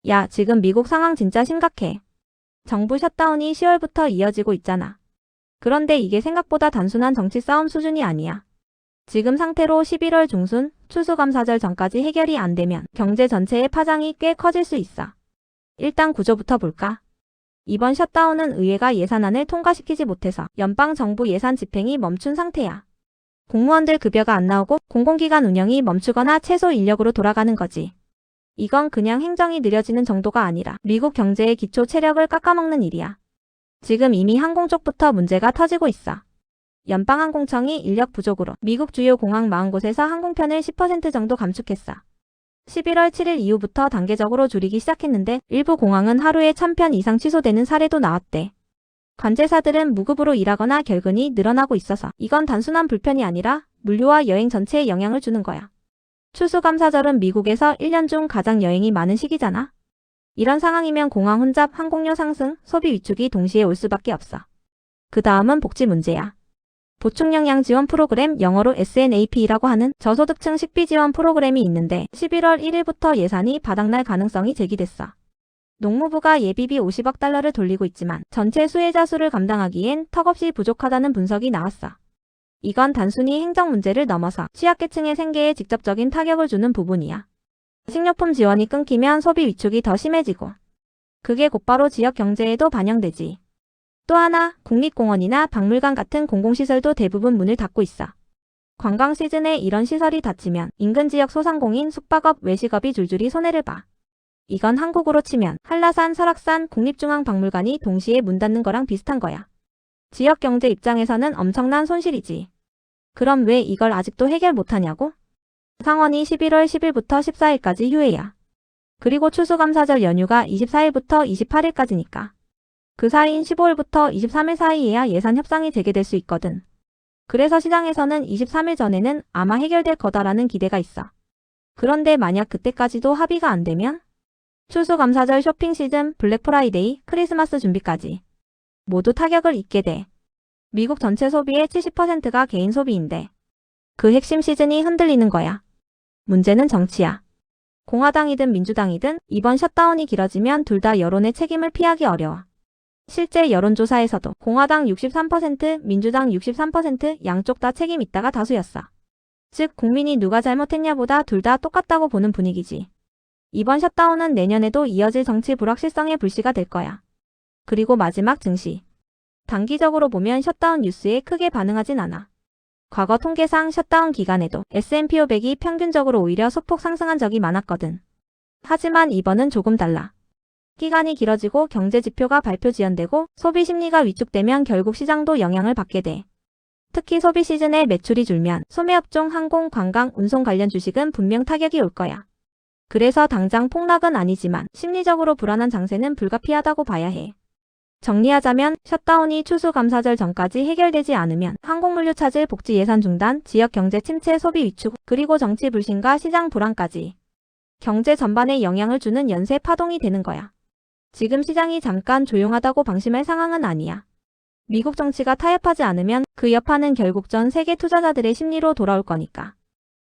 야, 지금 미국 상황 진짜 심각해. 정부 셧다운이 10월부터 이어지고 있잖아. 그런데 이게 생각보다 단순한 정치 싸움 수준이 아니야. 지금 상태로 11월 중순 추수감사절 전까지 해결이 안 되면 경제 전체의 파장이 꽤 커질 수 있어. 일단 구조부터 볼까? 이번 셧다운은 의회가 예산안을 통과시키지 못해서 연방정부 예산 집행이 멈춘 상태야. 공무원들 급여가 안 나오고 공공기관 운영이 멈추거나 최소 인력으로 돌아가는 거지. 이건 그냥 행정이 느려지는 정도가 아니라 미국 경제의 기초 체력을 깎아먹는 일이야. 지금 이미 항공 쪽부터 문제가 터지고 있어. 연방항공청이 인력 부족으로 미국 주요 공항 40곳에서 항공편을 10% 정도 감축했어. 11월 7일 이후부터 단계적으로 줄이기 시작했는데 일부 공항은 하루에 1000편 이상 취소되는 사례도 나왔대. 관제사들은 무급으로 일하거나 결근이 늘어나고 있어서 이건 단순한 불편이 아니라 물류와 여행 전체에 영향을 주는 거야. 추수감사절은 미국에서 1년 중 가장 여행이 많은 시기잖아. 이런 상황이면 공항 혼잡, 항공료 상승, 소비 위축이 동시에 올 수밖에 없어. 그 다음은 복지 문제야. 보충영양 지원 프로그램, 영어로 SNAP라고 하는 저소득층 식비 지원 프로그램이 있는데 11월 1일부터 예산이 바닥날 가능성이 제기됐어. 농무부가 예비비 50억 달러를 돌리고 있지만 전체 수혜자 수를 감당하기엔 턱없이 부족하다는 분석이 나왔어. 이건 단순히 행정 문제를 넘어서 취약계층의 생계에 직접적인 타격을 주는 부분이야. 식료품 지원이 끊기면 소비 위축이 더 심해지고 그게 곧바로 지역 경제에도 반영되지. 또 하나, 국립공원이나 박물관 같은 공공시설도 대부분 문을 닫고 있어. 관광 시즌에 이런 시설이 닫히면 인근 지역 소상공인, 숙박업, 외식업이 줄줄이 손해를 봐. 이건 한국으로 치면 한라산, 설악산, 국립중앙박물관이 동시에 문 닫는 거랑 비슷한 거야. 지역 경제 입장에서는 엄청난 손실이지. 그럼 왜 이걸 아직도 해결 못하냐고? 상원이 11월 10일부터 14일까지 휴회야. 그리고 추수감사절 연휴가 24일부터 28일까지니까. 그 사이인 15일부터 23일 사이에야 예산 협상이 재개될 수 있거든. 그래서 시장에서는 23일 전에는 아마 해결될 거다라는 기대가 있어. 그런데 만약 그때까지도 합의가 안 되면? 추수감사절 쇼핑 시즌, 블랙 프라이데이, 크리스마스 준비까지 모두 타격을 입게 돼. 미국 전체 소비의 70%가 개인 소비인데 그 핵심 시즌이 흔들리는 거야. 문제는 정치야. 공화당이든 민주당이든 이번 셧다운이 길어지면 둘 다 여론의 책임을 피하기 어려워. 실제 여론조사에서도 공화당 63%, 민주당 63% 양쪽 다 책임 있다가 다수였어. 즉 국민이 누가 잘못했냐보다 둘 다 똑같다고 보는 분위기지. 이번 셧다운은 내년에도 이어질 정치 불확실성의 불씨가 될 거야. 그리고 마지막 증시. 단기적으로 보면 셧다운 뉴스에 크게 반응하진 않아. 과거 통계상 셧다운 기간에도 S&P 500이 평균적으로 오히려 소폭 상승한 적이 많았거든. 하지만 이번은 조금 달라. 기간이 길어지고 경제 지표가 발표 지연되고 소비 심리가 위축되면 결국 시장도 영향을 받게 돼. 특히 소비 시즌에 매출이 줄면 소매업종, 항공, 관광, 운송 관련 주식은 분명 타격이 올 거야. 그래서 당장 폭락은 아니지만 심리적으로 불안한 장세는 불가피하다고 봐야 해. 정리하자면 셧다운이 추수감사절 전까지 해결되지 않으면 항공물류 차질, 복지 예산 중단, 지역 경제 침체, 소비 위축, 그리고 정치 불신과 시장 불안까지 경제 전반에 영향을 주는 연쇄 파동이 되는 거야. 지금 시장이 잠깐 조용하다고 방심할 상황은 아니야. 미국 정치가 타협하지 않으면 그 여파는 결국 전 세계 투자자들의 심리로 돌아올 거니까.